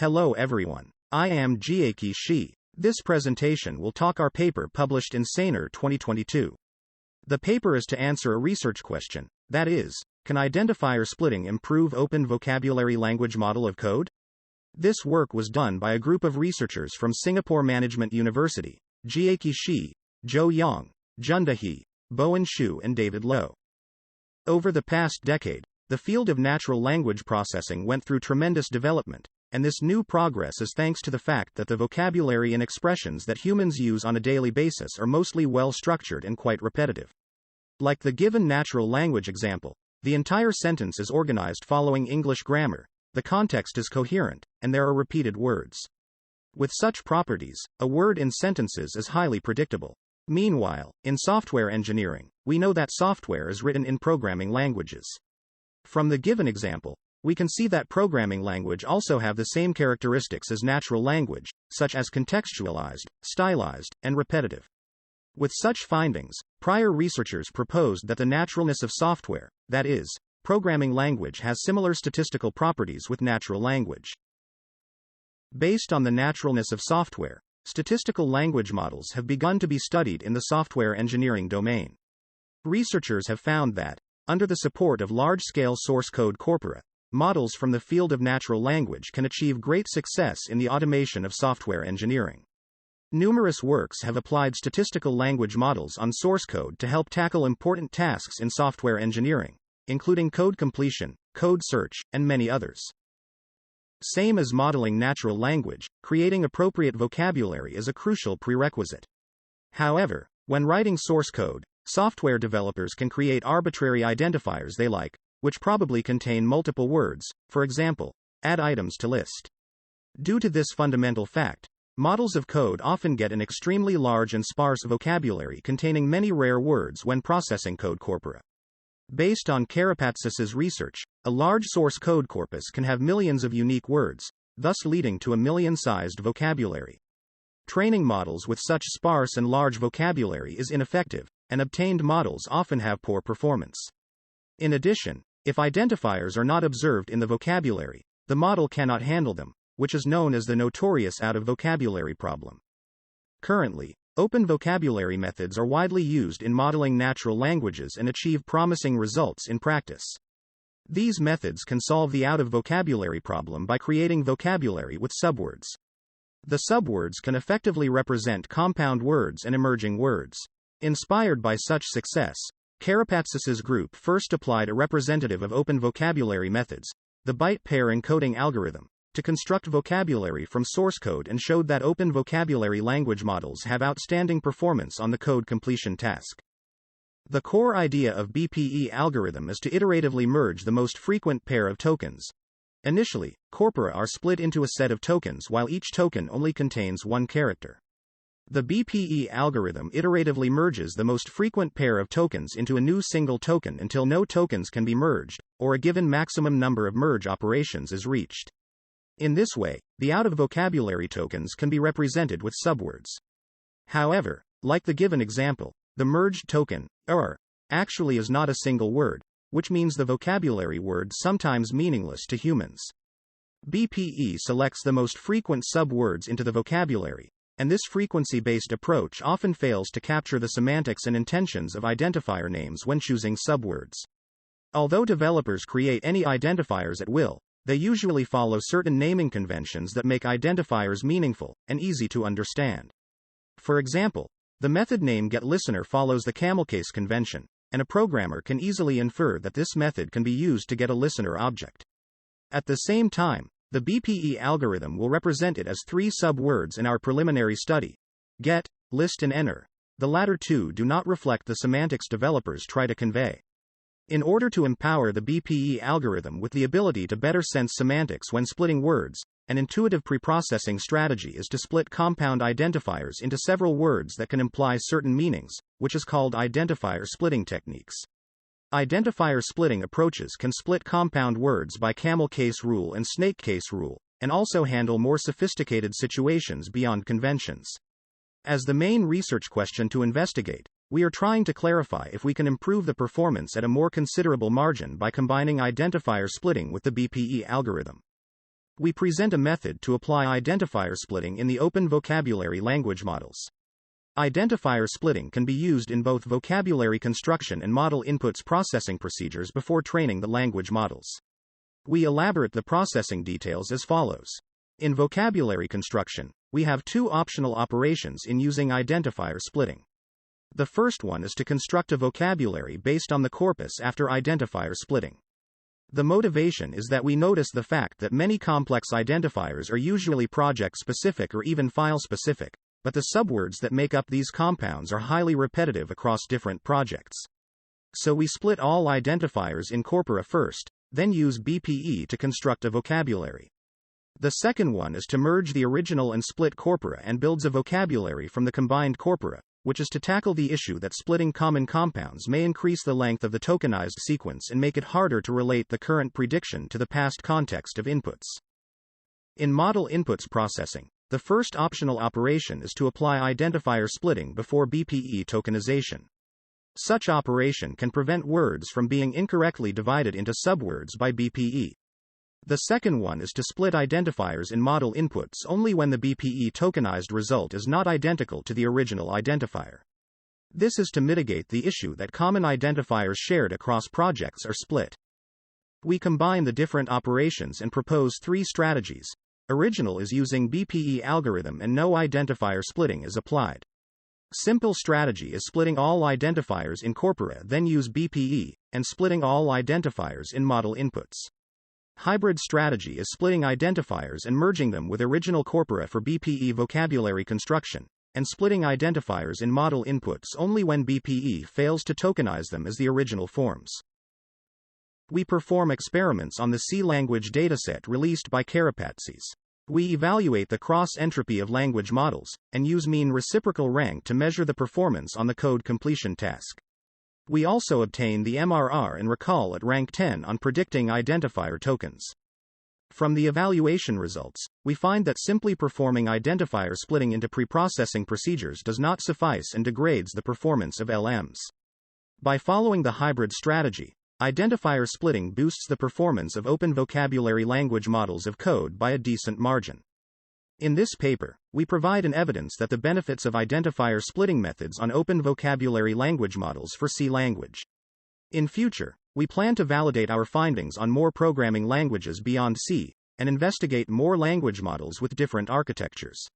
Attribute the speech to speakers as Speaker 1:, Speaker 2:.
Speaker 1: Hello everyone. I am Jieki Shi. This presentation will talk our paper published in SANER 2022. The paper is to answer a research question, that is, can identifier splitting improve open vocabulary language model of code? This work was done by a group of researchers from Singapore Management University, Jieki Shi, Zhou Yang, Junda He, Bowen Xu and David Lo. Over the past decade, the field of natural language processing went through tremendous development, and this new progress is thanks to the fact that the vocabulary and expressions that humans use on a daily basis are mostly well-structured and quite repetitive. Like the given natural language example, the entire sentence is organized following English grammar, the context is coherent, and there are repeated words. With such properties, a word in sentences is highly predictable. Meanwhile, in software engineering, we know that software is written in programming languages. From the given example, we can see that programming language also have the same characteristics as natural language, such as contextualized, stylized, and repetitive. With such findings, prior researchers proposed that the naturalness of software, that is, programming language, has similar statistical properties with natural language. Based on the naturalness of software, statistical language models have begun to be studied in the software engineering domain. Researchers have found that, under the support of large-scale source code corpora, models from the field of natural language can achieve great success in the automation of software engineering. Numerous works have applied statistical language models on source code to help tackle important tasks in software engineering, including code completion, code search, and many others. Same as modeling natural language, creating appropriate vocabulary is a crucial prerequisite. However, when writing source code, software developers can create arbitrary identifiers they like, which probably contain multiple words, for example, add items to list. Due to this fundamental fact, models of code often get an extremely large and sparse vocabulary containing many rare words when processing code corpora. Based on Karapatsis's research, a large source code corpus can have millions of unique words, thus leading to a million-sized vocabulary. Training models with such sparse and large vocabulary is ineffective, and obtained models often have poor performance. In addition, if identifiers are not observed in the vocabulary, the model cannot handle them, which is known as the notorious out-of-vocabulary problem. Currently, open vocabulary methods are widely used in modeling natural languages and achieve promising results in practice. These methods can solve the out-of-vocabulary problem by creating vocabulary with subwords. The subwords can effectively represent compound words and emerging words. Inspired by such success, Karapatsis's group first applied a representative of open vocabulary methods, the byte pair encoding algorithm, to construct vocabulary from source code and showed that open vocabulary language models have outstanding performance on the code completion task. The core idea of BPE algorithm is to iteratively merge the most frequent pair of tokens. Initially, corpora are split into a set of tokens while each token only contains one character. The BPE algorithm iteratively merges the most frequent pair of tokens into a new single token until no tokens can be merged, or a given maximum number of merge operations is reached. In this way, the out-of-vocabulary tokens can be represented with subwords. However, like the given example, the merged token, actually is not a single word, which means the vocabulary word sometimes meaningless to humans. BPE selects the most frequent subwords into the vocabulary, and this frequency-based approach often fails to capture the semantics and intentions of identifier names when choosing subwords. Although developers create any identifiers at will, they usually follow certain naming conventions that make identifiers meaningful and easy to understand. For example, the method name getListener follows the camel case convention, and a programmer can easily infer that this method can be used to get a listener object. At the same time, the BPE algorithm will represent it as three subwords in our preliminary study: get, list and enter. The latter two do not reflect the semantics developers try to convey. In order to empower the BPE algorithm with the ability to better sense semantics when splitting words, an intuitive preprocessing strategy is to split compound identifiers into several words that can imply certain meanings, which is called identifier splitting techniques. Identifier splitting approaches can split compound words by camel case rule and snake case rule, and also handle more sophisticated situations beyond conventions. As the main research question to investigate, we are trying to clarify if we can improve the performance at a more considerable margin by combining identifier splitting with the BPE algorithm. We present a method to apply identifier splitting in the open vocabulary language models. Identifier splitting can be used in both vocabulary construction and model inputs processing procedures before training the language models. We elaborate the processing details as follows. In vocabulary construction, we have two optional operations in using identifier splitting. The first one is to construct a vocabulary based on the corpus after identifier splitting. The motivation is that we notice the fact that many complex identifiers are usually project-specific or even file-specific, but the subwords that make up these compounds are highly repetitive across different projects. So we split all identifiers in corpora first, then use BPE to construct a vocabulary. The second one is to merge the original and split corpora and builds a vocabulary from the combined corpora, which is to tackle the issue that splitting common compounds may increase the length of the tokenized sequence and make it harder to relate the current prediction to the past context of inputs. In model inputs processing, the first optional operation is to apply identifier splitting before BPE tokenization. Such operation can prevent words from being incorrectly divided into subwords by BPE. The second one is to split identifiers in model inputs only when the BPE tokenized result is not identical to the original identifier. This is to mitigate the issue that common identifiers shared across projects are split. We combine the different operations and propose three strategies. Original is using BPE algorithm and no identifier splitting is applied. Simple strategy is splitting all identifiers in corpora then use BPE, and splitting all identifiers in model inputs. Hybrid strategy is splitting identifiers and merging them with original corpora for BPE vocabulary construction, and splitting identifiers in model inputs only when BPE fails to tokenize them as the original forms. We perform experiments on the C language dataset released by Karapatsis. We evaluate the cross-entropy of language models, and use mean reciprocal rank to measure the performance on the code completion task. We also obtain the MRR and recall at rank 10 on predicting identifier tokens. From the evaluation results, we find that simply performing identifier splitting into preprocessing procedures does not suffice and degrades the performance of LMs. By following the hybrid strategy, identifier splitting boosts the performance of open vocabulary language models of code by a decent margin. In this paper, we provide an evidence that the benefits of identifier splitting methods on open vocabulary language models for C language. In future, we plan to validate our findings on more programming languages beyond C, and investigate more language models with different architectures.